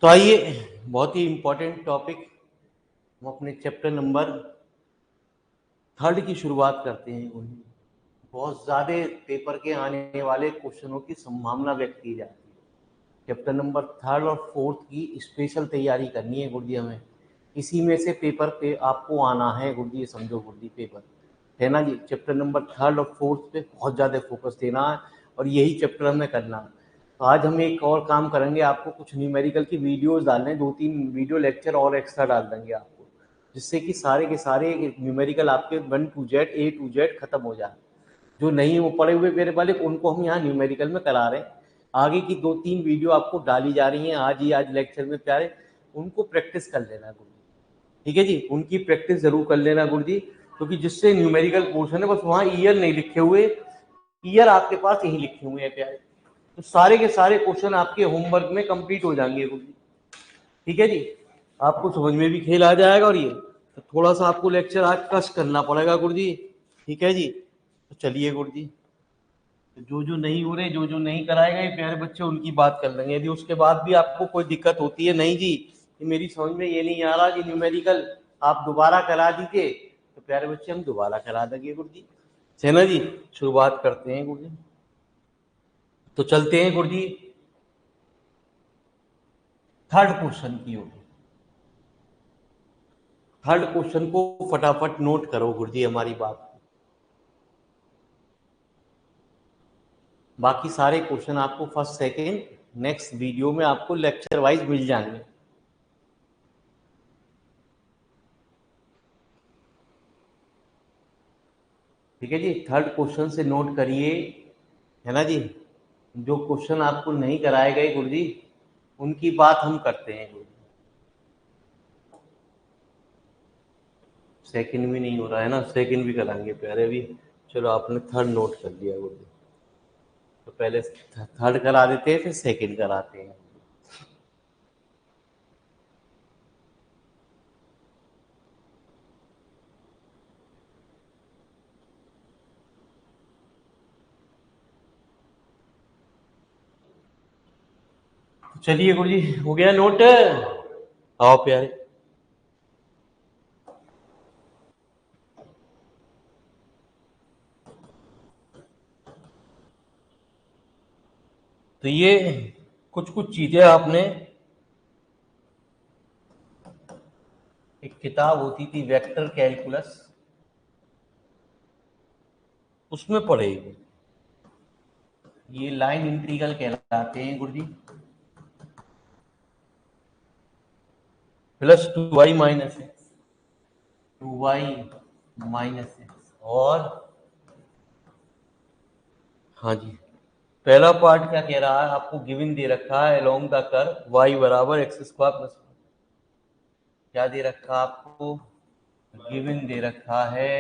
तो आइए, बहुत ही इम्पोर्टेंट टॉपिक, हम अपने चैप्टर नंबर 3 की शुरुआत करते हैं। बहुत ज़्यादा पेपर के आने वाले क्वेश्चनों की संभावना व्यक्त की जाती है। चैप्टर नंबर 3 और 4 की स्पेशल तैयारी करनी है गुरुजी हमें। इसी में से पेपर पे आपको आना है गुरुजी, ये समझो गुरुजी पेपर है ना जी। चैप्टर नंबर 3 और 4 पे बहुत ज़्यादा फोकस देना है और यही चैप्टर हमें करना है। तो आज हम एक और काम करेंगे, आपको कुछ न्यूमेरिकल की वीडियोस डालने, 2-3 वीडियो लेक्चर और एक्स्ट्रा डाल देंगे आपको, जिससे कि सारे के सारे न्यूमेरिकल आपके 1 to Z A to Z खत्म हो जाए। जो नहीं वो पड़े हुए मेरे वाले उनको हम यहाँ न्यूमेरिकल में करा रहे हैं। आगे की 2-3 वीडियो आपको डाली जा रही हैं आज लेक्चर में प्यारे, उनको प्रैक्टिस कर लेना गुरु जी, ठीक है जी। उनकी प्रैक्टिस जरूर कर लेना गुरु जी, क्योंकि जिससे न्यूमेरिकल पोर्शन है बस वहाँ ईयर नहीं लिखे हुए, ईयर आपके पास यही लिखे हुए हैं प्यारे। तो सारे के सारे क्वेश्चन आपके होमवर्क में कंप्लीट हो जाएंगे गुरु जी, ठीक है जी। आपको समझ में भी खेल आ जाएगा और ये तो थोड़ा सा आपको लेक्चर आज कष्ट करना पड़ेगा गुरु जी, ठीक है जी। तो चलिए गुरु जी, जो नहीं हो रहे, जो नहीं कराएगा ये प्यारे बच्चे, उनकी बात कर लेंगे। यदि उसके बाद भी आपको कोई दिक्कत होती है, नहीं जी ये मेरी समझ में ये नहीं आ रहा जी न्यूमेरिकल, आप दोबारा करा दीजिए, तो प्यारे बच्चे हम दोबारा करा देंगे गुरु जी, है ना जी। शुरुआत करते हैं गुरु जी, तो चलते हैं गुरु जी 3rd क्वेश्चन की ओर। 3rd क्वेश्चन को फटाफट नोट करो गुरु जी हमारी बात। बाकी सारे क्वेश्चन आपको फर्स्ट सेकेंड नेक्स्ट वीडियो में आपको लेक्चर वाइज मिल जाएंगे, ठीक है जी। 3rd क्वेश्चन से नोट करिए, है ना जी। जो क्वेश्चन आपको नहीं कराए गए गुरु जी, उनकी बात हम करते हैं गुरु जी। सेकंड भी नहीं हो रहा है ना, सेकंड भी कराएंगे प्यारे भी। चलो आपने 3rd नोट कर लिया गुरु जी, तो पहले 3rd करा देते हैं, फिर सेकंड कराते हैं। चलिए गुरु जी, हो गया नोट, आओ प्यारे। तो ये कुछ कुछ चीजें आपने, एक किताब होती थी वेक्टर कैलकुलस, उसमें पढ़ेगी। ये लाइन इंटीग्रल कहलाते हैं गुरु जी। Plus 2y minus X, 2y minus X, और हाँ जी, पहला पार्ट क्या कह रहा है, आपको गिवन दे रखा है अलोंग द कर्व y बराबर एक्स स्क्वायर प्लस, क्या दे रखा आपको, गिवन दे रखा है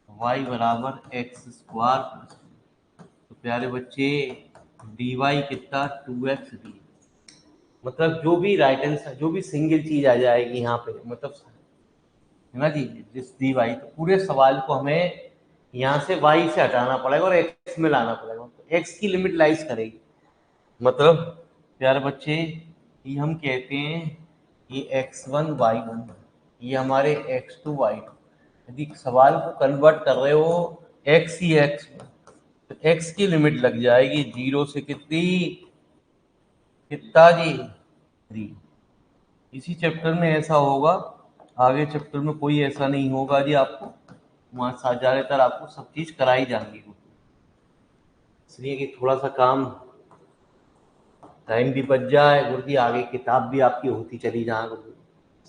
y बराबर एक्स स्क्वायर प्लस, तो प्यारे बच्चे dy कितना 2x डी, मतलब जो भी राइट आंसर, जो भी सिंगल चीज आ जाएगी यहाँ पे, मतलब है ना जी, जिस दी वाई, तो पूरे सवाल को हमें यहाँ से वाई से हटाना पड़ेगा और एक्स में लाना पड़ेगा, तो एक्स की लिमिट लाइज करेगी। मतलब प्यारे बच्चे ये हम कहते हैं ये x1 y1, ये हमारे x2 y2। यदि सवाल को कन्वर्ट कर रहे हो x ही x में, तो x की लिमिट लग जाएगी 0 से कितनी, कितना जी 3। इसी चैप्टर में ऐसा होगा, आगे चैप्टर में कोई ऐसा नहीं होगा जी। आपको वहाँ ज़्यादातर आपको सब चीज़ कराई जाएंगी, इसलिए कि थोड़ा सा काम टाइम भी बच जाए गुरु जी, आगे किताब भी आपकी होती चली जाए गुरु जी।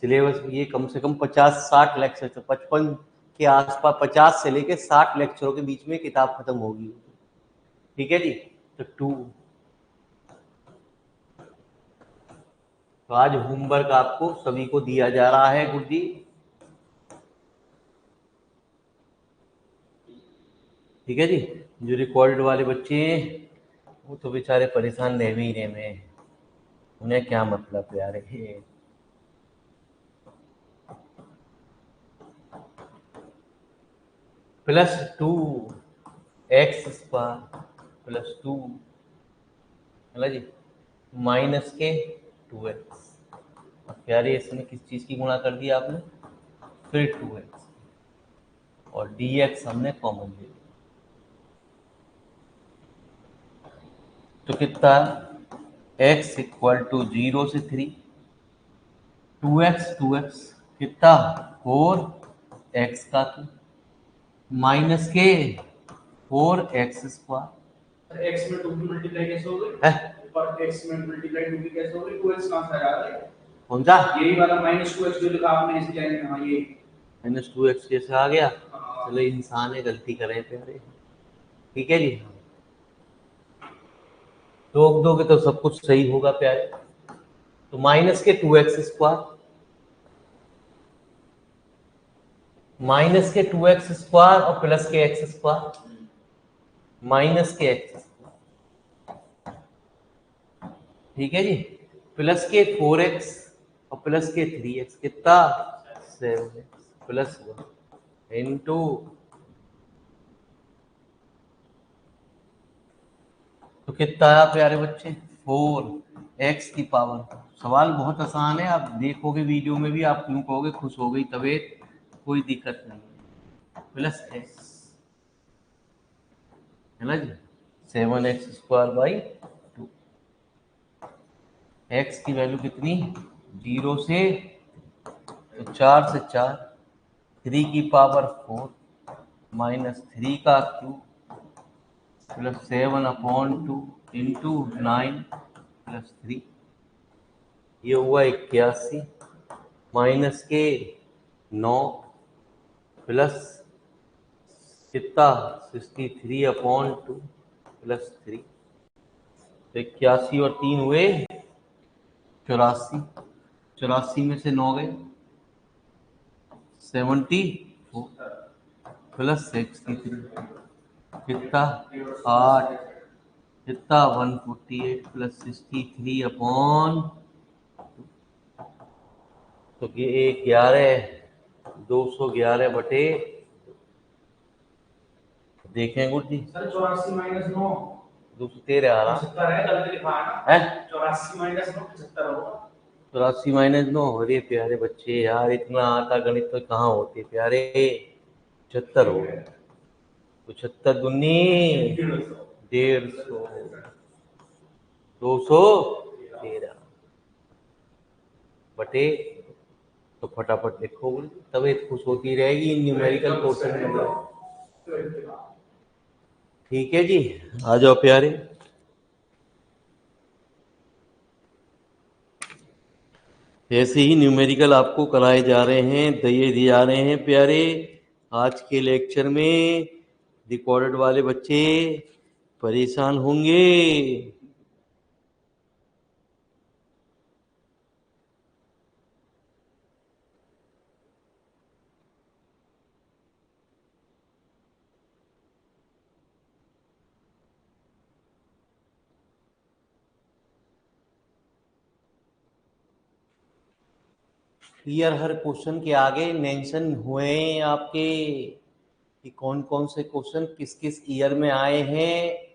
सिलेबस ये कम से कम 50-60 लेक्चर, तो 55 के आसपास, 50 से लेके 60 लेक्चरों के बीच में किताब खत्म होगी, ठीक है जी। तो आज होमवर्क आपको सभी को दिया जा रहा है गुरु जी, ठीक है जी। जो रिकॉर्ड वाले बच्चे हैं वो तो बेचारे परेशान रह ही रहे में, उन्हें क्या मतलब यार ये। प्लस 2x स्क्वायर प्लस 2 है ना जी, माइनस के 2x, प्यारे इसमें किस चीज़ की गुणा कर दिया आपने, फिर 2x और dx हमने कॉमन ले लिया, तो कितना x इक्वल टू 0 से 3, 2x कितना 4x का माइनस के 4x स्क्वायर। x में 2 की मल्टीप्लाई कैसे हो गई? है ऊपर x में मल्टीप्लाई 2 की कैसे हो गई? 2x कहां से आ रहा है? कौन सा यही वाला -2x जो लिखा आपने इस लाइन में। हाँ, ये -2x कैसे आ गया? हाँ। चलो इंसान है, गलती करें प्यारे, ठीक है जी। रोक दोगे तो सब कुछ सही होगा प्यारे। तो माइनस के 2x स्क्वायर, माइनस के 2x स्क्वायर और प्लस के x स्क्वायर, माइनस के x स्क्वायर, ठीक है जी, प्लस के 4x और प्लस के 3x कितना 7x प्लस 1 इंटू, तो कितना आया प्यारे बच्चे 4x की पावर। सवाल बहुत आसान है, आप देखोगे वीडियो में भी आप क्यों कहोगे खुश हो गई तबीयत, कोई दिक्कत नहीं है, प्लस x है ना जी, 7x स्क्वायर बाई 2, x की वैल्यू कितनी 0 से, तो 4 से 4, 3 की पावर 4 माइनस 3 का क्यूब प्लस 7/2 इंटू 9 प्लस 3, ये हुआ 81 माइनस के 9 प्लस कितना 63/2 प्लस 3, तो 81 और 3 हुए 84, 84 में से 9 गए 74 प्लस 63 कितना 8, कितना 148 प्लस 63/, तो ये 11 211 बटे, देखें गुरु जी सर 84 माइनस 9 213 आ रहा 75 है, गलती लिखा है ना? है 84 माइनस 9 75 होगा। 84 - 9, अरे प्यारे बच्चे यार इतना आता गणित तो कहाँ होते प्यारे, 75 हो गए, 75 दूनी 150, 213 बटे, तो फटाफट लिखो तबीयत खुश होती रहेगी इन न्यूमेरिकल क्वेश्चन में। ठीक है जी, आ जाओ प्यारे। ऐसे ही न्यूमेरिकल आपको कराए जा रहे हैं, दिए जा रहे हैं प्यारे आज के लेक्चर में। रिकॉर्डेड वाले बच्चे परेशान होंगे। क्लियर, हर क्वेश्चन के आगे मेंशन हुए हैं आपके कि कौन कौन से क्वेश्चन किस किस ईयर में आए हैं।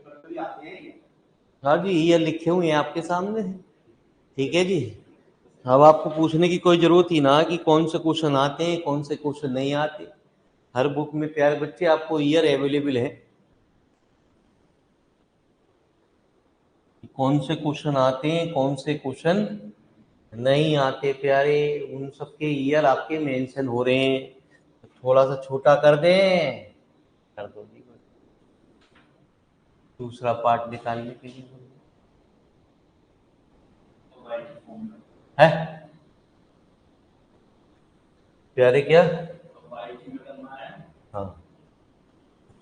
पेपर पे भी आते हैं ये। हाँ जी, ईयर लिखे हुए हैं आपके सामने, ठीक है जी। अब आपको पूछने की कोई जरूरत ही ना कि कौन से क्वेश्चन आते हैं कौन से क्वेश्चन नहीं आते। हर बुक में प्यारे बच्चे आपको ईयर अवेलेबल है, कौन से क्वेश्चन आते हैं कौन से क्वेश्चन नहीं आते प्यारे, उन सबके ईयर आपके मेंशन हो रहे हैं। थोड़ा सा छोटा कर दें, कर दो जी। दूसरा पार्ट निकालने के लिए है प्यारे, क्या हाँ,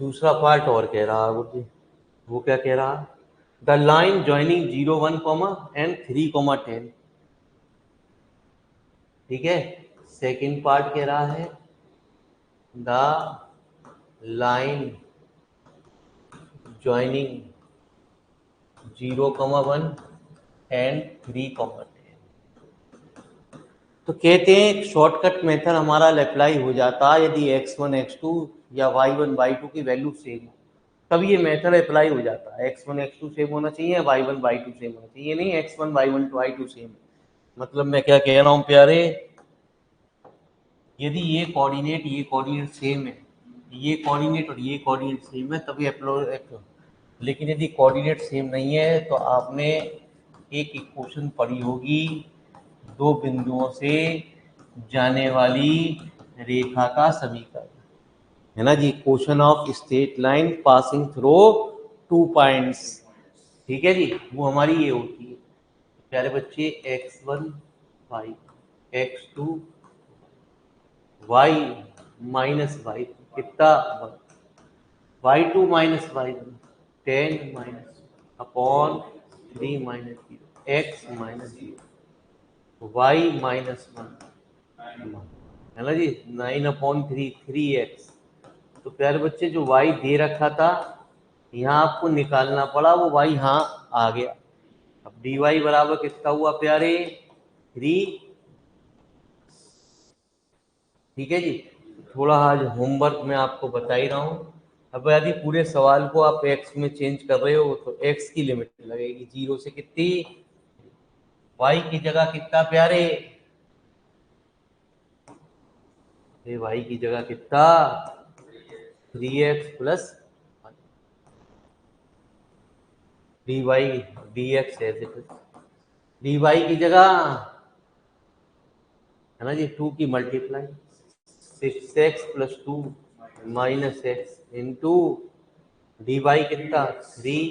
दूसरा पार्ट और कह रहा है वो जी। वो क्या कह रहा है? द लाइन ज्वाइनिंग 0 1 एंड 3 10, ठीक है। सेकंड पार्ट कह रहा है द लाइन ज्वाइनिंग 0 1 एंड 3 10। तो कहते हैं एक शॉर्टकट मेथड हमारा अप्लाई हो जाता है यदि x1 x2 या y1 y2 की वैल्यू सेम हो, तब ये मेथड अप्लाई हो जाता है। x1 x2 सेम होना चाहिए, y1 y2 सेम होना चाहिए, नहीं x1 y1 y2 सेम। मतलब मैं क्या कह रहा हूँ प्यारे, यदि ये कोऑर्डिनेट सेम है, ये कोऑर्डिनेट और ये कोऑर्डिनेट सेम है तभी अप्लाई। लेकिन यदि कोऑर्डिनेट सेम नहीं है तो आपने एक इक्वेशन पढ़ी होगी, दो बिंदुओं से जाने वाली रेखा का समीकरण, है ना जी, equation of straight line passing through 2 points, ठीक है जी। वो हमारी ये होती है प्यारे बच्चे, x1 y, x2 y minus Y कितना, y2 minus y1 10 minus upon 3 minus 0 x minus 0 y minus 1, है ना जी, 9/3 तो प्यारे बच्चे जो y दे रखा था यहाँ आपको निकालना पड़ा, वो y यहाँ आ गया। अब dy बराबर कितना हुआ प्यारे, 3, ठीक है जी। थोड़ा आज होमवर्क में आपको बता ही रहा हूँ। अब यदि पूरे सवाल को आप x में चेंज कर रहे हो तो x की लिमिट लगेगी 0 से कितनी, y की जगह कितना प्यारे, y की जगह कितना 3x प्लस dy dx है, dy की जगह है ना जी 2 की multiply 6x plus 2 minus x into d y कितना 3,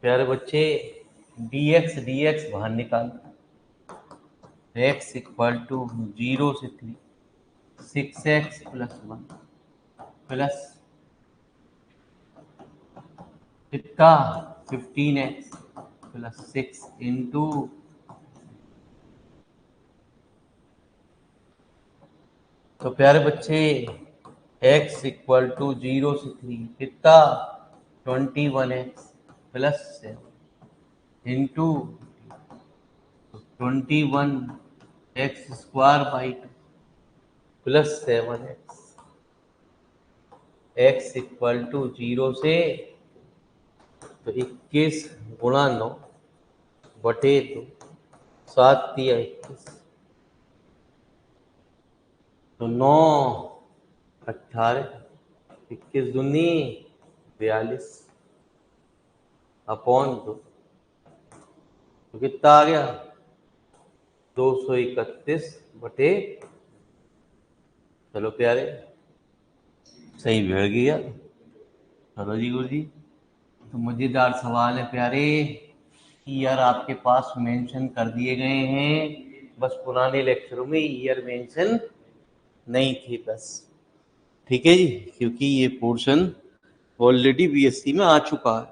प्यारे बच्चे dx बाहर निकाल, x इक्वल टू 0 से 3, 6x प्लस 1 प्लस कितना 15x प्लस 6 इंटू, तो प्यारे बच्चे x इक्वल टू 0 से 3 कितना 21x plus 7 into 21x square by 2 plus 7x, x equal to 0 से, तो 21 गुणा 9 बटे 2, 7 तिया 21, तो 9 18, 21 दूनी 42 अपॉन 2, तो कितना आ गया 231 बटे, चलो प्यारे सही बैठ गया। चलो जी गुरु जी, तो मजेदार सवाल है प्यारे, ईयर आपके पास मेंशन कर दिए गए हैं, बस पुराने लेक्चरों में ईयर मेंशन नहीं थे बस, ठीक है जी, क्योंकि ये पोर्शन ऑलरेडी बीएससी में आ चुका है,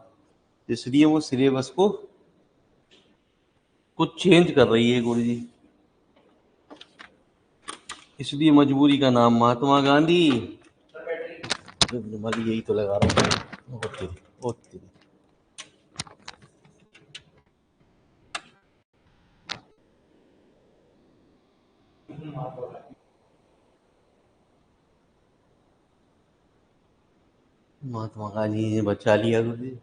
इसलिए वो सिलेबस को कुछ चेंज कर रही है गुरु जी, इसलिए मजबूरी का नाम महात्मा गांधी। यही तो लगा रहा हूँ, ओके। महात्मा गांधी ने बचा लिया गुरुजी।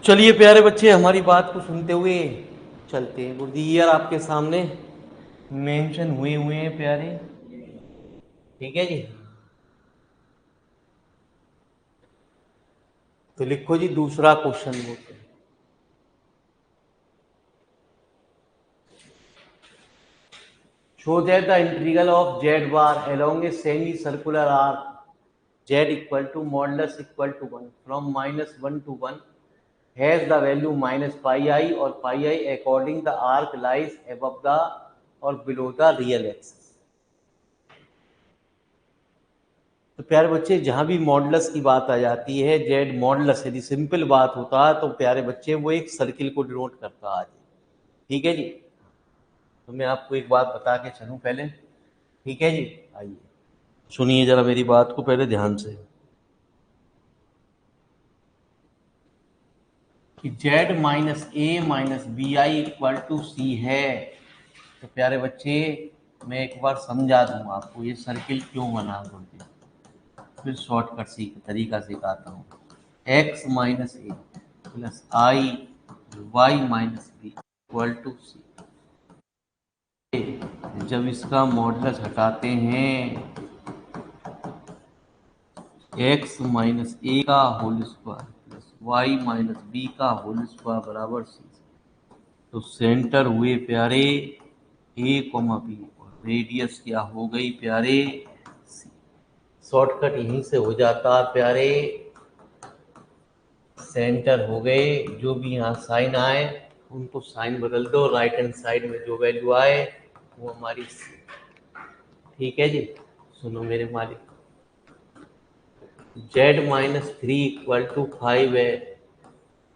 चलिए प्यारे बच्चे, हमारी बात को सुनते हुए चलते हैं। गुरुजी ईयर आपके सामने मेंशन हुए हैं प्यारे, ठीक है जी। तो लिखो जी दूसरा क्वेश्चन बोलते हैं। Show that the integral of Z bar along a semi circular arc z equal to modulus equal to 1 from -1 to 1 has the value minus pi I or pi I according the arc lies above the or below the real axis। तो प्यारे बच्चे जहां भी modulus की बात आ जाती है, Z modulus यदि सिंपल बात होता है तो प्यारे बच्चे वो एक सर्किल को डिनोट करता है, ठीक है जी। तो मैं आपको एक बात बता के चलूं पहले, ठीक है जी। आइए सुनिए जरा मेरी बात को पहले ध्यान से कि Z minus A minus B I equal to C है। तो प्यारे बच्चे मैं एक बार समझा दूं आपको ये सर्किल क्यों बना बोलते, फिर शॉर्टकट तरीका सिखाता हूँ। X minus A plus I Y minus B equal to C. जब इसका मॉडुलस हटाते हैं एक्स माइनस ए का whole square plus Y minus B का होल स्क्वायर बराबर सी। तो सेंटर हुए प्यारे ए कोमा बी और रेडियस क्या हो गई प्यारे सी। शॉर्टकट यहीं से हो जाता प्यारे, सेंटर हो गए, जो भी यहाँ साइन आए उनको साइन बदल दो, राइट हैंड साइड में जो वैल्यू आए वो हमारी सी, ठीक है जी। सुनो मेरे मालिक, z minus three equal to 5 है,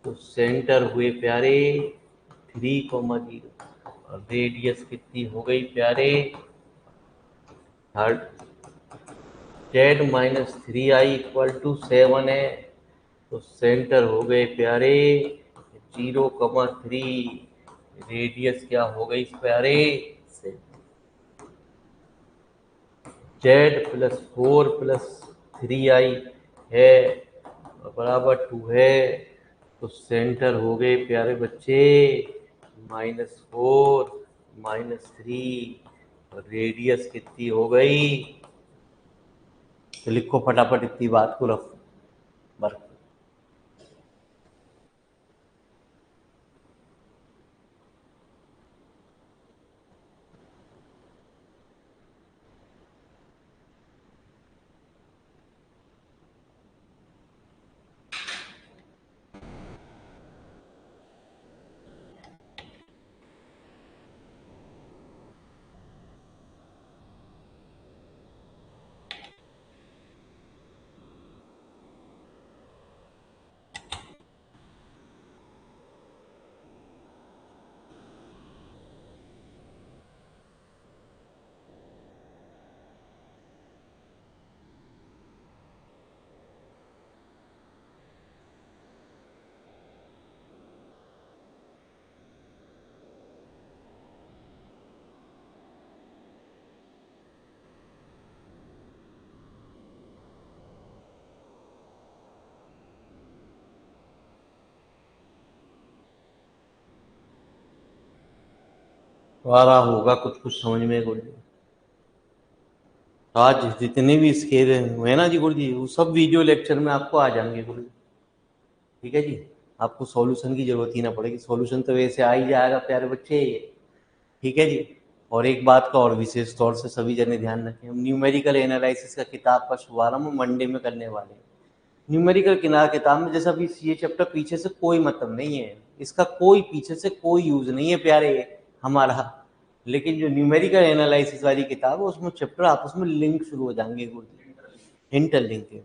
तो सेंटर हुए प्यारे 3,0 और रेडियस कितनी हो गई प्यारे, third z minus 3i equal to 7 है, तो सेंटर हो गए प्यारे 0,3, रेडियस क्या हो गई प्यारे जेड प्लस 4 प्लस 3i है बराबर 2 है, तो सेंटर हो गए प्यारे बच्चे -4 -3, और रेडियस कितनी हो गई, तो लिखो फटाफट इतनी बात को रफ वर्क। आ रहा होगा कुछ कुछ समझ में गुरु जी। आज जितने भी स्केल हुए ना जी गुरु जी, वो सब वीडियो लेक्चर में आपको आ जाएंगे गुरु जी। ठीक है जी, आपको सॉल्यूशन की जरूरत ही ना पड़ेगी, सॉल्यूशन तो वैसे आ ही जाएगा प्यारे बच्चे। ठीक है जी। और एक बात का और विशेष तौर से सभी जने ध्यान रखें, हम न्यूमेरिकल एनालिसिस का किताब का शुभारंभ मंडे में करने वाले हैं। न्यूमेरिकल किताब में जैसा भी ये चैप्टर पीछे से कोई मतलब नहीं है, इसका कोई पीछे से कोई यूज नहीं है प्यारे हमारा, लेकिन जो न्यूमेरिकल एनालिसिस वाली किताब है उसमें चैप्टर आपस में लिंक शुरू हो जाएंगे इंटरलिंक है।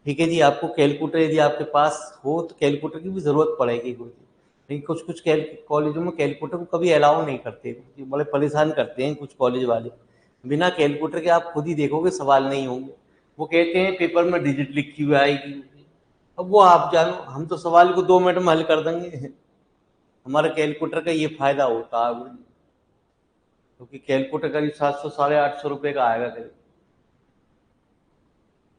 ठीक है जी, आपको कैलकुलेटर यदि आपके पास हो तो कैलकुलेटर की भी जरूरत पड़ेगी गुरु जी, लेकिन कुछ कुछ कॉलेजों में कैलकुलेटर को कभी अलाउ नहीं करते, बड़े परेशान करते हैं कुछ कॉलेज वाले। बिना कैलकुलेटर के आप खुद ही देखोगे सवाल नहीं होंगे, वो कहते हैं पेपर में डिजिट लिखी हुई आएगी। अब वो आप जानो, हम तो सवाल को 2 मिनट में हल कर देंगे। हमारा कैलकुलेटर का ये फायदा होता है गुरु जी, क्योंकि कैलकुलेटर करीब 700 850 रुपये का आएगा करीब।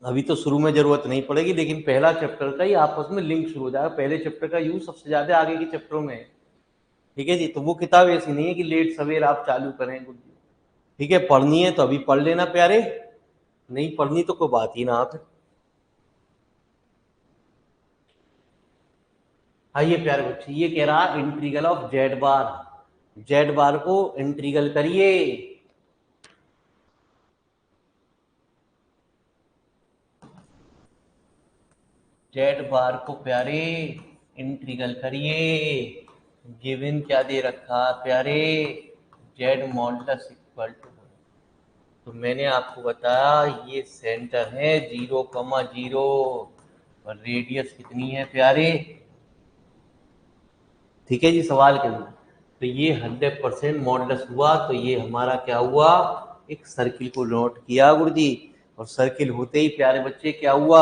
अभी तो शुरू में जरूरत नहीं पड़ेगी, लेकिन पहला चैप्टर का ही आपस में लिंक शुरू हो जाएगा, पहले चैप्टर का यूज सबसे ज्यादा आगे के चैप्टरों में है। ठीक है जी, तो वो किताब ऐसी नहीं है कि लेट सवेर आप चालू करें गुरु जी। ठीक है, पढ़नी है तो अभी पढ़ लेना प्यारे, नहीं पढ़नी तो कोई बात ही ना आप। आइए प्यारे बच्चे, ये कह रहा integral of Z bar, Z bar को इंटीग्रल करिए। जेड बार को प्यारे इंटीग्रल करिए, गिवन क्या दे रखा प्यारे, जेड मॉडुलस इक्वल टू, तो मैंने आपको बताया ये सेंटर है 0,0 और रेडियस कितनी है प्यारे। ठीक है जी, सवाल के लिए तो ये 100% मॉडुलस हुआ, तो ये हमारा क्या हुआ, एक सर्किल को नोट किया गुरु जी, और सर्किल होते ही प्यारे बच्चे क्या हुआ,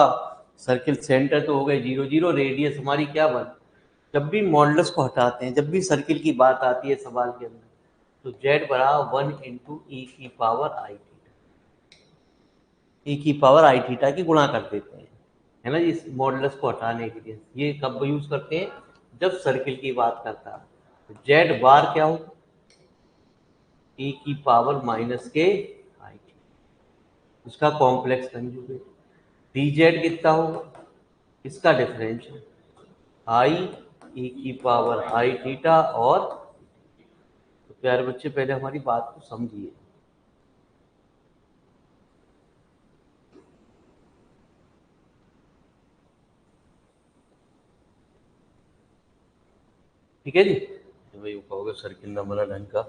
सर्किल सेंटर तो हो गए 0,0, रेडियस हमारी क्या बन, जब भी मॉडुलस को हटाते हैं, जब भी सर्किल की बात आती है सवाल के अंदर, तो जेड बराबर 1 इंटू ई की पावर आई थीटा, ई की पावर आई थीटा की गुणा कर देते हैं, है ना जी, इस मॉडुलस को हटाने के लिए। ये कब यूज करते हैं, जब सर्किल की बात करता है, तो जेड बार क्या हो, ई की पावर माइनस के आई थीटा, इसका कॉम्प्लेक्स कंजुगेट, डी जेड कितना होगा, इसका डिफरेंशियल आई ई की पावर आई थीटा। और तो प्यारे बच्चे पहले हमारी बात को समझिए, ठीक है जी, तो भाई वो कहोगे सर्किल ना बना ढंग का।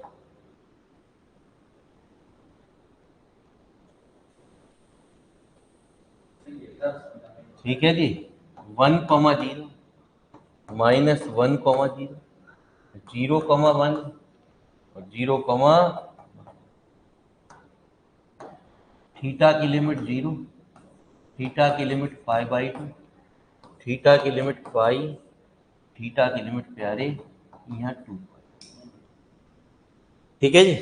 ठीक है जी, 1,0 -1,0 0,1 और 0, थीटा की लिमिट 0, थीटा की लिमिट π/2, थीटा की लिमिट पाई, थीटा की लिमिट प्यारे यहाँ 2। ठीक है जी।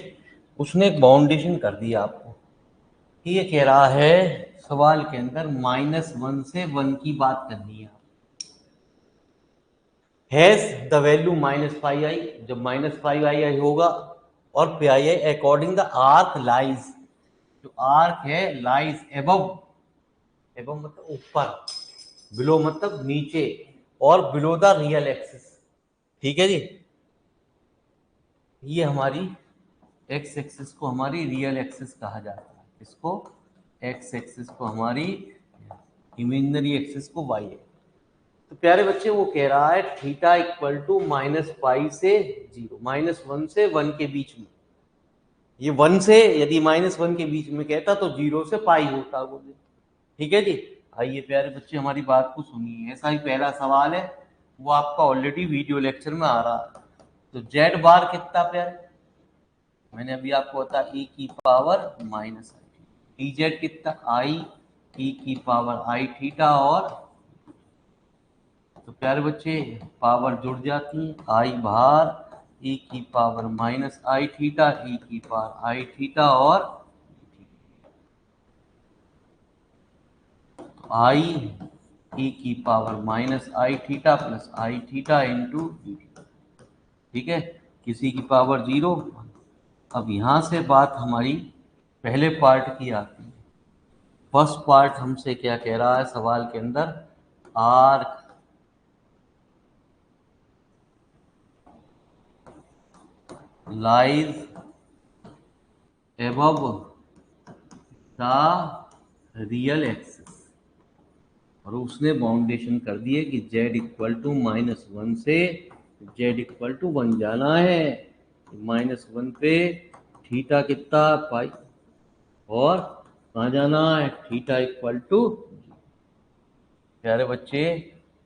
उसने एक बाउंडेशन कर दिया आपको कि ये कह रहा है सवाल के अंदर -1 से 1 की बात करनी है। हैज द वैल्यू -πi, जब -πi होगा और πi according the arc lies, जो आर्क है लाइज एबव, एबव मतलब ऊपर, बिलो मतलब नीचे, और बिलो द रियल एक्सिस। ठीक है जी। ये हमारी एक्स एक्सिस को हमारी रियल एक्सिस कहा जाता है, इसको एक्स एक्सिस को हमारी, इमेजिनरी एक्सिस को वाई है। तो प्यारे बच्चे वो कह रहा है थीटा इक्वल टू -π से 0, -1 से 1 के बीच में। ये 1 से यदि -1 के बीच में कहता तो 0 से पाई होता बोले। ठीक है जी। आइए प्यारे बच्चे हमारी बात को सुनिए। ऐसा ही पहला सवाल है, वो आपका ऑलरेडी वीडियो लेक्चर में आ रहा है। तो जेड बार कितना प्यारे, मैंने अभी आपको बताया e की पावर -i, डी जेड कितना i e की पावर i थीटा, और तो प्यारे बच्चे पावर जुड़ जाती है, i बाहर e की पावर -i थीटा, e की पावर i थीटा, और i e की power -i theta plus i theta into D. ठीक है, किसी की पावर 0। अब यहां से बात हमारी पहले पार्ट की आती है। फर्स्ट पार्ट हमसे क्या कह रहा है सवाल के अंदर, arc lies above the real axis, और उसने बाउंडेशन कर दिए कि z इक्वल टू -1 से z इक्वल टू 1 जाना है। -1 पे थीटा कितना पाई, और कहाँ जाना है थीटा इक्वल टू। प्यारे बच्चे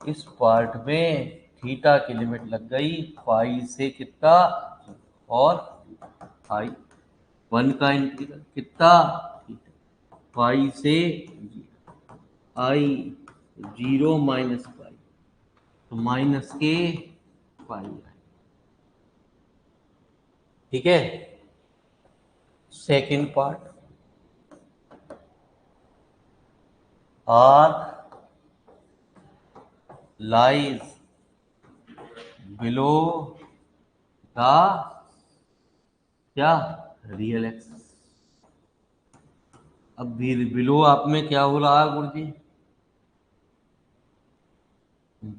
इस पार्ट में थीटा की लिमिट लग गई पाई से कितना, और पाई 1 का इंटीग्रल कितना, पाई से आई 0 माइनस पाई, तो माइनस के पाई। ठीक है। Second part, arc lies below the क्या रियल एक्सिस। अब बिलो आप में क्या हो रहा है गुरुजी,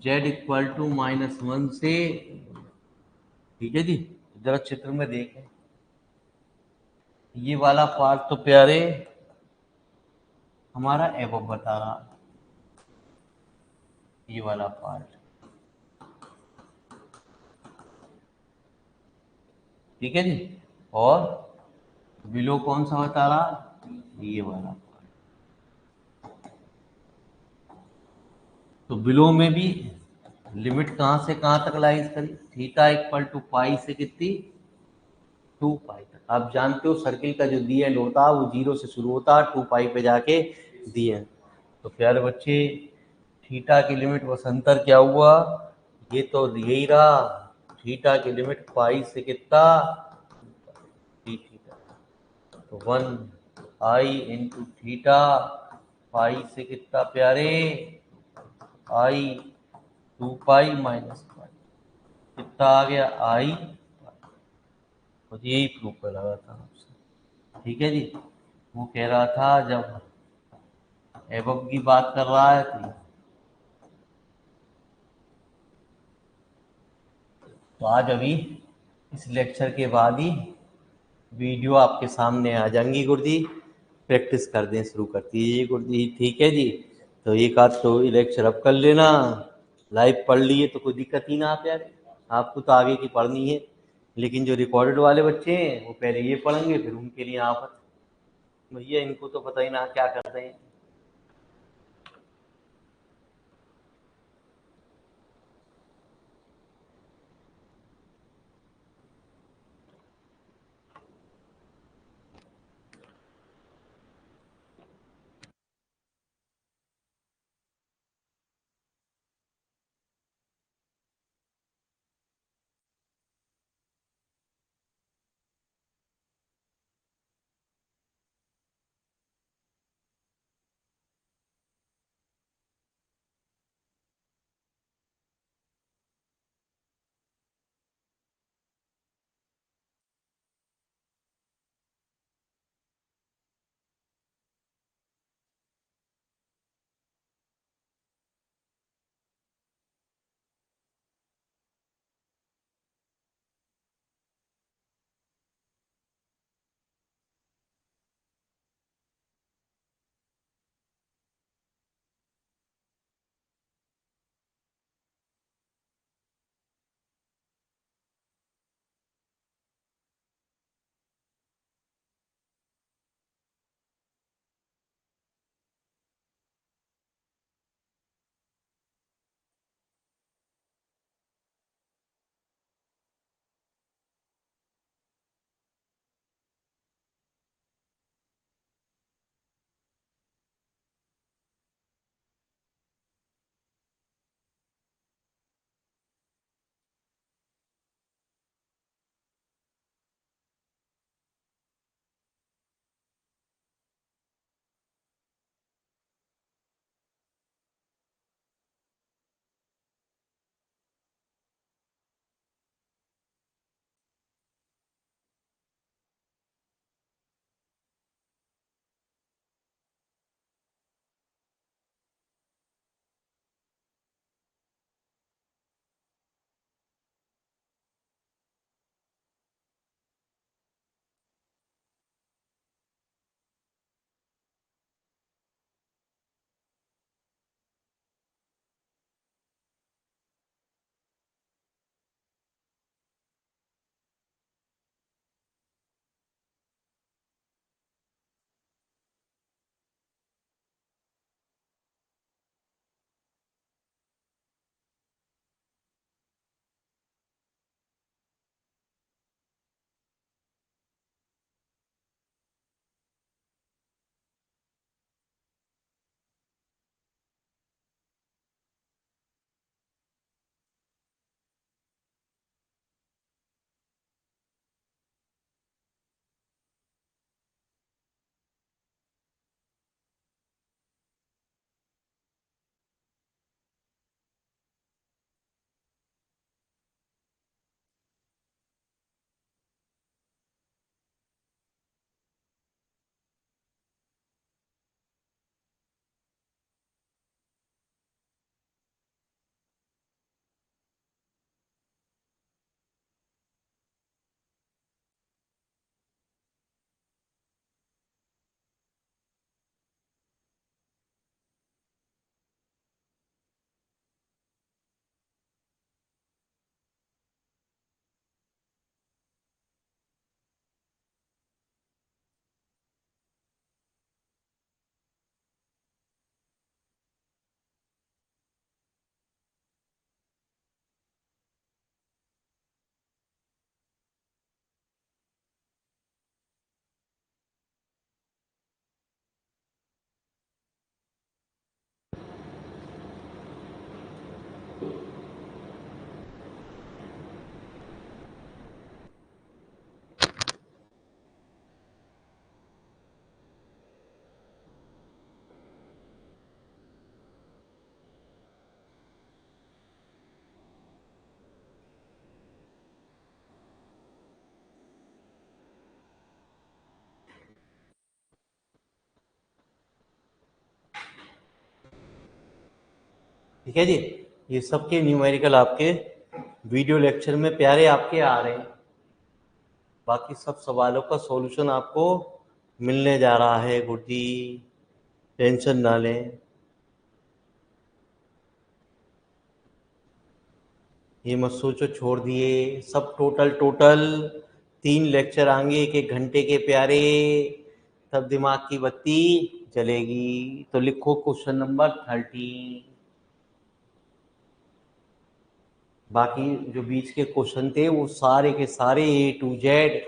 z इक्वल टू -1 से। ठीक है जी, जरा चित्र में देखें, ये वाला पार्ट तो प्यारे हमारा एबव बता रहा है, ये वाला पार्ट। ठीक है जी, और बिलो कौन सा बता रहा, ये वाला पार्ट। तो बिलो में भी लिमिट कहां से कहां तक लाइज करी, थीटा इक्वल टू पाई से कितनी 2 पाई तक। आप जानते हो सर्किल का जो दी एंड होता है वो 0 से शुरू होता है 2 पाई पे जाके दी एंड। तो प्यारे बच्चे थीटा की लिमिट वसंतर क्या हुआ, ये तो यही रहा, थीटा की लिमिट पाई से कितना थीटा, तो 1 इंटू थीटा पाई से कितना प्यारे आई 2 पाई माइनस पाई, कितना आ गया आई। तो यही प्रूफ कर रहा था आपसे। ठीक है जी, वो कह रहा था जब एबव की बात कर रहा है तो आज अभी इस लेक्चर के बाद ही वीडियो आपके सामने आ जाएंगी गुरुजी, प्रैक्टिस कर दें शुरू कर दीजिए गुरुजी। ठीक है जी, तो एक आध तो लेक्चर अब कर लेना, लाइव पढ़ लिए तो कोई दिक्कत ही ना आप यार, आपको तो आगे की पढ़नी है, लेकिन जो रिकॉर्डेड वाले बच्चे हैं वो पहले ये पढ़ेंगे फिर उनके लिए आफत, भैया इनको तो पता ही ना क्या कर रहे हैं। ठीक है जी। ये सबके न्यूमेरिकल आपके वीडियो लेक्चर में प्यारे आपके आ रहे हैं। बाकी सब सवालों का सॉल्यूशन आपको मिलने जा रहा है गुरुजी, टेंशन ना लें। ये मत सोचो छोड़ दिए, सब टोटल 3 लेक्चर आएंगे 1-1 घंटे के प्यारे, तब दिमाग की बत्ती जलेगी। तो लिखो क्वेश्चन नंबर 13। बाकी जो बीच के क्वेश्चन थे वो सारे के सारे A to Z,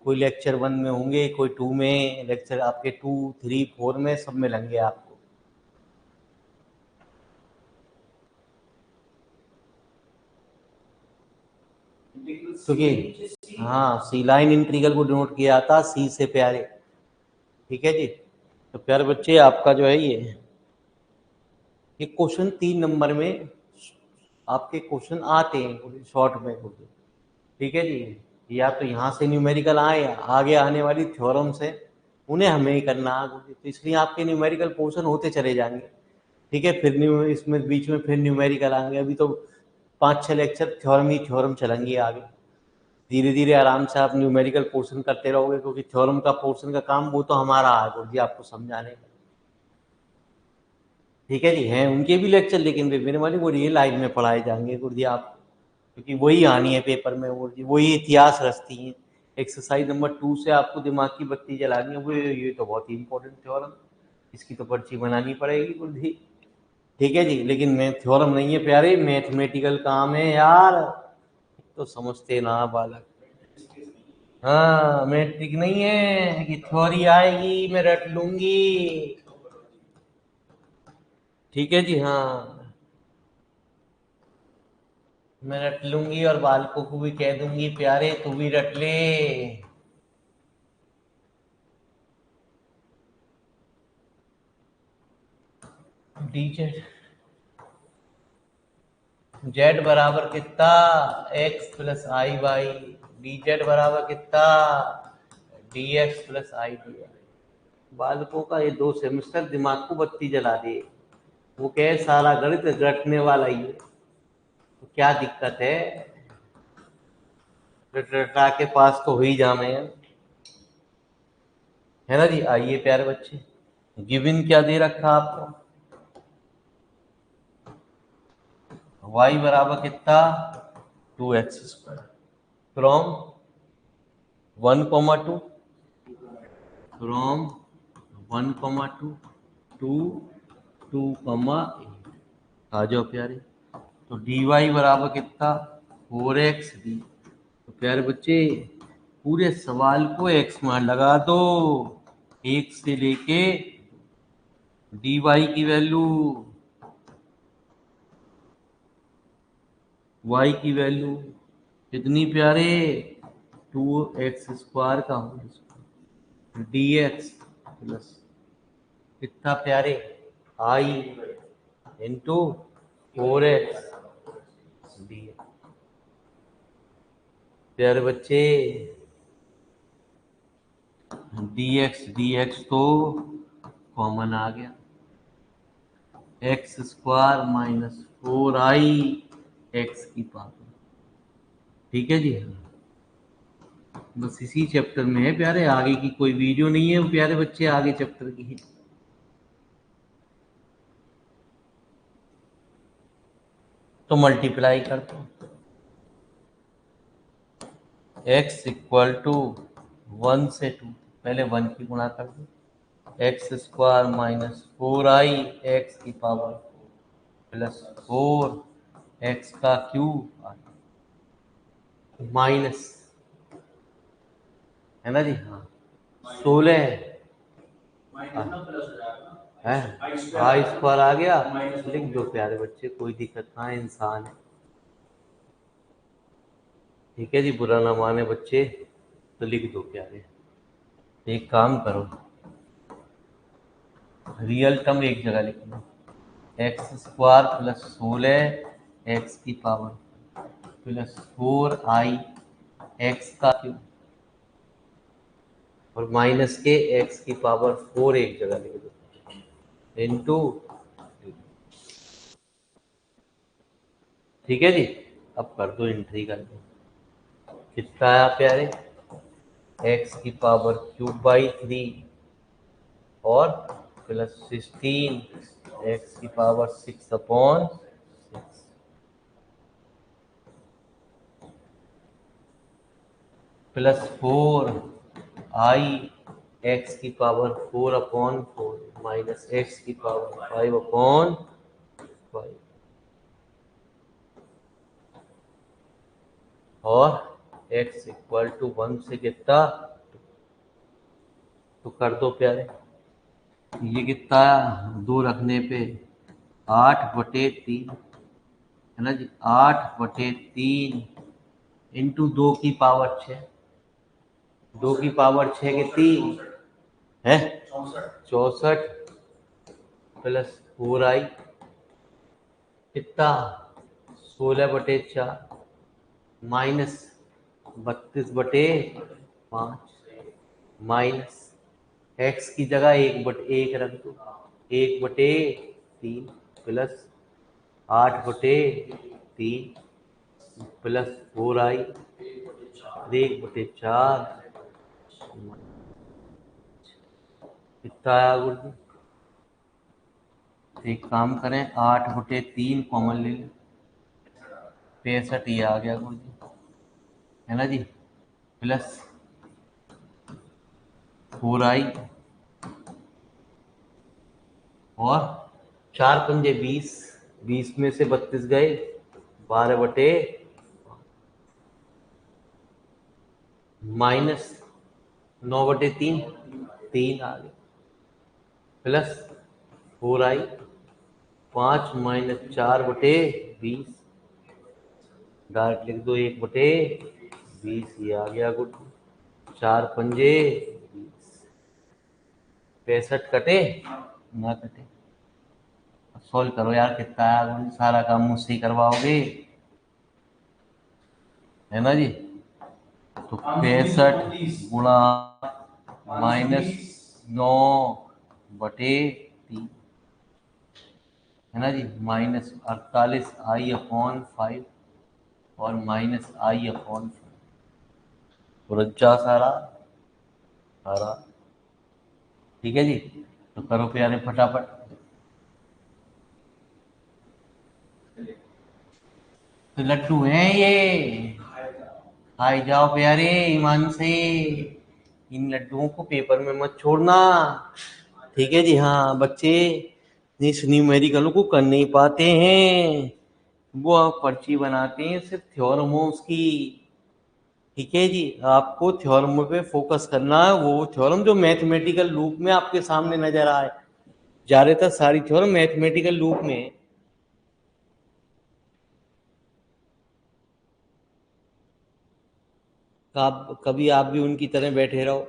कोई लेक्चर 1 में होंगे, कोई 2 में, लेक्चर आपके 2, 3, 4 में सब मिलेंगे आपको। क्योंकि हाँ, सी लाइन इंटीग्रल को डिनोट किया जाता सी से प्यारे। ठीक है जी। तो प्यारे बच्चे आपका जो है ये क्वेश्चन 3 नंबर में आपके क्वेश्चन आते हैं शॉर्ट में। ठीक है जी। या तो यहाँ से न्यूमेरिकल आए, आगे आने वाली थ्योरम्स है उन्हें हमें ही करना है, तो इसलिए आपके न्यूमेरिकल पोर्शन होते चले जाएंगे। ठीक है, फिर इसमें बीच में फिर न्यूमेरिकल आएंगे। अभी तो 5-6 लेक्चर थ्योरम ही थ्योरम चलेंगे आगे। धीरे धीरे आराम से आप न्यूमेरिकल पोर्शन करते रहोगे, क्योंकि थ्योरम का पोर्शन का काम वो तो हमारा है गुरुजी आपको समझाने का। ठीक है जी, हैं उनके भी लेक्चर, लेकिन वे मेरे वाले वो ये लाइन में पढ़ाए जाएंगे गुरुजी आप, क्योंकि वही आनी है पेपर में गुरुजी, वही इतिहास रचती है। एक्सरसाइज नंबर 2 से आपको दिमाग की बत्ती जलानी है, वो ये तो बहुत ही इंपॉर्टेंट थ्योरम, इसकी तो पर्ची बनानी पड़ेगी गुरुजी। ठीक है जी, लेकिन मैं थ्योरम नहीं है प्यारे, मैथमेटिकल काम है यार, तो समझते ना बालक। हाँ, मैट्रिक नहीं है कि थ्योरी आएगी मैं रट लूंगी। ठीक है जी। हाँ, मैं रट लूंगी और बालकों को भी कह दूंगी प्यारे तू भी रट ले। डीजेड जेड बराबर कितना, x plus i by d z बराबर कितना, d x plus i d y. बालकों का ये 2 सेमेस्टर दिमाग को बत्ती जला दे। वो कहे सारा गणित रटने वाला ही है, तो क्या दिक्कत है, रटा के पास तो हो ही जाने हैं, है ना जी। आइए प्यारे बच्चे, गिवन क्या दे रखा आपको, y बराबर कितना 2x² फ्रॉम 1,2, फ्रॉम 1,2 टू 2,8। आ जाओ प्यारे। तो dy बराबर कितना 4x डी। तो प्यारे बच्चे पूरे सवाल को x मान लगा दो, 1 से लेके dy की वैल्यू, y की वैल्यू कितनी प्यारे 2x² का होल स्क्वायर dx प्लस कितना प्यारे i इंटू 4x dx। प्यारे बच्चे dx तो कॉमन आ गया, x² माइनस 4i x की पावर। ठीक है जी। बस इसी चैप्टर में है प्यारे, आगे की कोई वीडियो नहीं है प्यारे बच्चे, आगे चैप्टर की है। तो मल्टीप्लाई कर दो, x इक्वल टू 1 से 2, पहले 1 की गुणा कर दो, x² माइनस 4i x की पावर प्लस 4 x का क्यूब माइनस, है ना जी। हाँ, 16 है, i² आ गया, लिख दो प्यारे बच्चे, कोई दिक्कत ना है, इंसान है। ठीक है जी, बुरा ना माने बच्चे, तो लिख दो प्यारे। एक काम करो, रियल टर्म एक जगह लिखना, x² प्लस 16 x की पावर प्लस 4i x का क्यूब, और माइनस के x की पावर 4 एक जगह लिख दो, इंटू ठीक है जी। अब कर दो, एंट्री कर दो। कितना आया प्यारे? एक्स की पावर क्यूब बाई 3 और प्लस 16 एक्स की पावर 6 अपॉन 6 प्लस 4 आई एक्स की पावर 4 अपॉन 4 माइनस एक्स की पावर 5 अपॉन 5 और x इक्वल टू 1 से कितना? तो कर दो प्यारे। ये कितना आया? 2 रखने पे 8/3 है ना जी। 8/3 इंटू 2 की पावर 6। 2 की पावर 6 कितनी है? 64 प्लस 4i कितना? 16/4 माइनस 32/5 माइनस एक्स की जगह 1/1 रख दो। 1/3 प्लस 8/3 प्लस 4i 1/4 कितना आया गुरु जी? एक काम करें, 8/3 कॉमन ले लें, 65 ये आ गया गुरु जी, है ना जी। प्लस 4i और 4 पंजे 20, 20 में से 32 गए, 12 माइनस 9/3 3 आ गए प्लस 4i 5 माइनस 4/20 डायरेक्ट लिख दो 1/20 ये आ गया गुड। 4 पंजे 20, 65 कटे ना कटे। सोल्व करो यार, कितना आया गुड? सारा काम मुझसे ही करवाओगे, है ना जी। तो 65 गुणा -9/3 है ना जी, माइनस 48i/5 और माइनस i/5 रज्जा सारा सारा। ठीक है जी। तो करो प्यारे फटाफट। तो लड्डू हैं ये, खाए जाओ प्यारे ईमान से। इन लड्डुओं को पेपर में मत छोड़ना, ठीक है जी। हाँ बच्चे इस न्यूमेरिकल को कर नहीं पाते हैं, वो आप पर्ची बनाते हैं सिर्फ थ्योरम्स की। ठीक है जी, आपको थ्योरम पे फोकस करना है, वो थ्योरम जो मैथमेटिकल लूप में आपके सामने नजर आए। ज्यादातर सारी थ्योरम मैथमेटिकल लूप में है। आप कभी आप भी उनकी तरह बैठे रहो।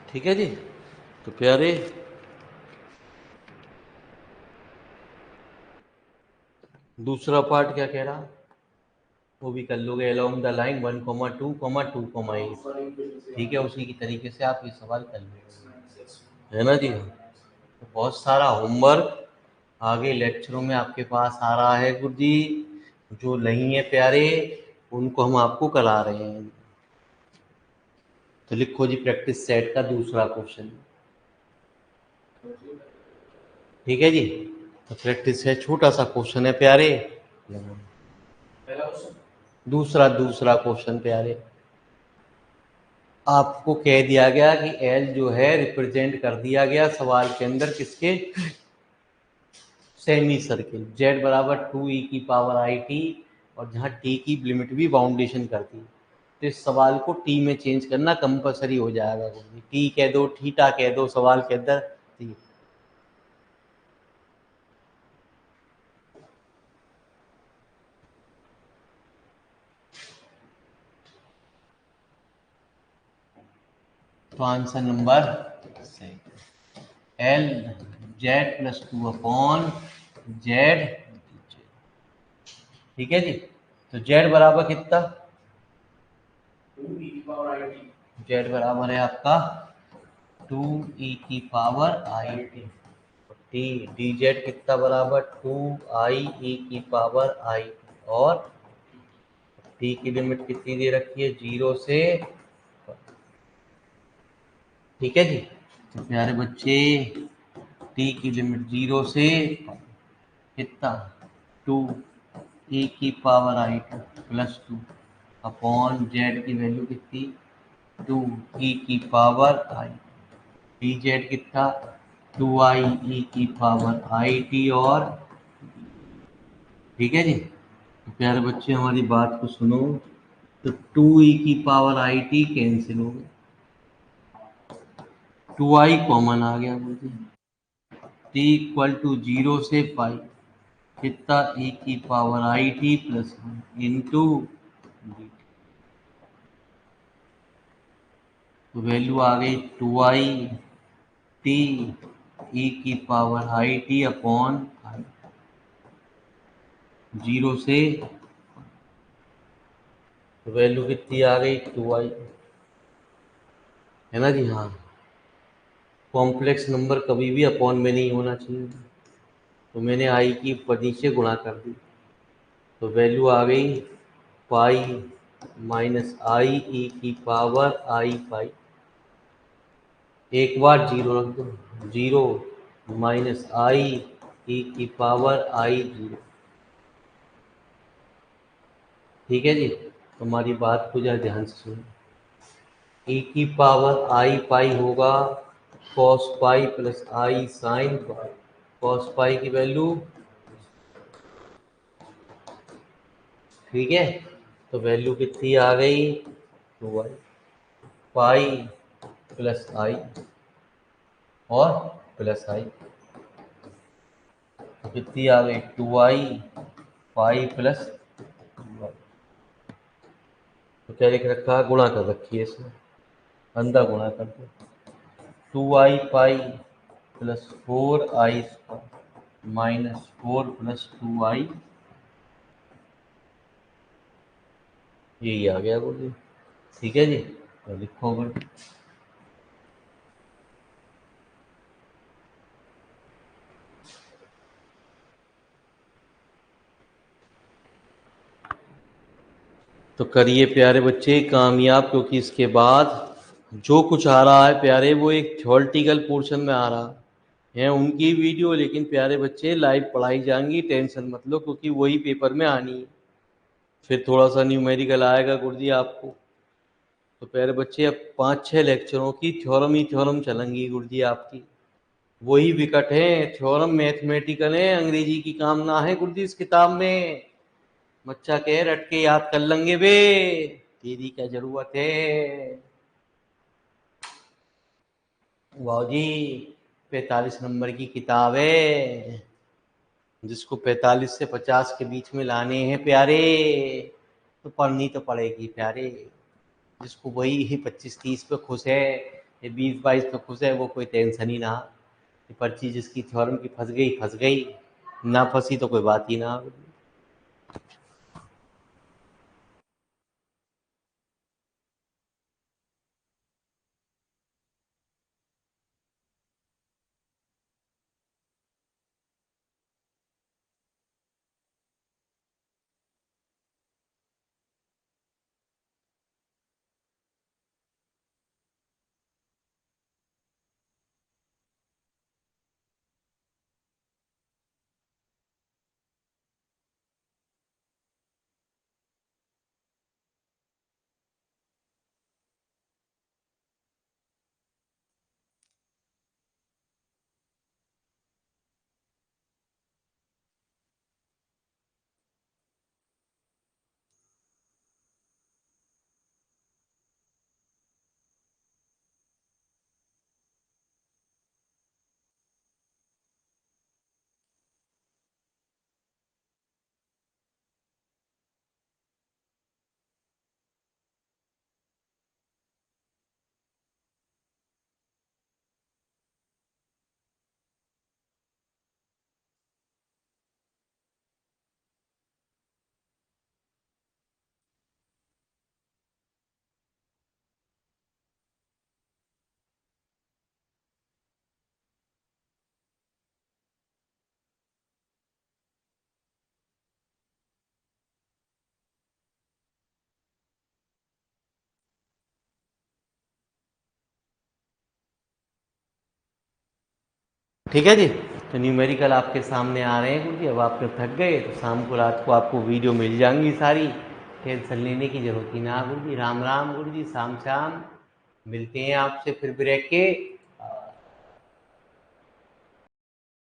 ठीक है जी। तो प्यारे दूसरा पार्ट क्या कह रहा, वो भी कर लोगे। अलोंग द लाइन 1,2,2,8, ठीक है, उसी की तरीके से आप ये सवाल कर लोगे, है ना जी। तो बहुत सारा होमवर्क आगे लेक्चरों में आपके पास आ रहा है गुरु जी, जो नहीं है प्यारे उनको हम आपको करा रहे हैं। तो लिखो जी प्रैक्टिस सेट का दूसरा क्वेश्चन, ठीक है जी। तो प्रैक्टिस है, छोटा सा क्वेश्चन है प्यारे, दूसरा क्वेश्चन प्यारे। आपको कह दिया गया कि एल जो है रिप्रेजेंट कर दिया गया सवाल के अंदर किसके, सेमी सर्किल, z बराबर 2e की पावर आई टी, और जहाँ t की लिमिट भी बाउंडेशन करती है। तो इस सवाल को t में चेंज करना कंपलसरी हो जाएगा। t कह दो, थीटा कह दो सवाल के अंदर। तो answer number L Z plus 2 upon Z, ठीक है जी। तो z बराबर कितना, z बराबर है आपका 2e की power I T, D Z कितना बराबर 2i की पावर आई, और t की लिमिट कितनी दे रखी है, 0 से, ठीक है जी। तो प्यारे बच्चे t की लिमिट 0 से कितना 2e की पावर आई प्लस 2 अपॉन जेड की वैल्यू कितनी 2e की पावर आई, डी जेड कितना 2i की पावर आई टी, और ठीक है जी। तो प्यारे बच्चे हमारी बात को सुनो, तो 2e की पावर आई टी कैंसिल हो गया, 2i कॉमन आ गया मुझे, t इक्वल टू 0 से पाई कितना e की power I T plus into, तो वैल्यू आ गई 2i टी e की पावर आई टी अपॉन 0 से, तो वैल्यू कितनी आ गई 2i, है ना जी। हाँ, कॉम्प्लेक्स नंबर कभी भी अपॉन में नहीं होना चाहिए, तो मैंने आई की ऊपर नीचे गुणा कर दी, तो वैल्यू आ गई पाई माइनस आई ई की पावर आई पाई, एक बार जीरो रख दो, 0 माइनस आई ई की पावर आई 0, ठीक है जी। तो हमारी बात को जरा ध्यान से सुनो, ई की पावर आई पाई होगा कॉस पाई प्लस आई साइन पाई, कॉस पाई की वैल्यू, ठीक है। तो वैल्यू कितनी आ गई 2i पाई प्लस आई और प्लस आई, तो कितनी आ गई 2i पाई प्लस 2i, तो क्या लिख रखा है, गुणा कर रखी है इसमें, अंदर गुणा कर दो, 2i pi plus 4i minus 4 plus 2i, यही आ गया बोलिए, ठीक है जी। तो लिखो अगर, तो करिए प्यारे बच्चे कामयाब, क्योंकि इसके बाद जो कुछ आ रहा है प्यारे वो एक थ्योरेटिकल पोर्शन में आ रहा है उनकी वीडियो, लेकिन प्यारे बच्चे लाइव पढ़ाई जाएंगी, टेंशन मत लो, क्योंकि वही पेपर में आनी है। फिर थोड़ा सा न्यूमेरिकल आएगा गुरुजी आपको। तो प्यारे बच्चे अब 5-6 लेक्चरों की थ्योरम ही थ्योरम चलेंगी गुरुजी आपकी, वही विकट है, थ्योरम मैथमेटिकल है, अंग्रेजी की काम ना है गुरुजी इस किताब में। बच्चा कह रट के याद कर लेंगे बे, तेरी क्या जरूरत है। वाह जी, 45 नंबर की किताब है, जिसको 45 से 50 के बीच में लाने हैं प्यारे, तो पढ़नी तो पड़ेगी प्यारे। जिसको वही 25-30 पे खुश है, ये 20-22 पे खुश है, वो कोई टेंशन ही ना। ये पर्ची जिसकी थ्योरम की फंस गई, ना फंसी तो कोई बात ही ना। ठीक है जी। तो न्यूमेरिकल आपके सामने आ रहे हैं गुरु जी। अब आप जब थक गए तो शाम को रात को आपको वीडियो मिल जाएंगी सारी, टेंशन लेने की जरूरत ही ना गुरु जी। राम राम गुरु जी, शाम शाम मिलते हैं आपसे फिर ब्रेक के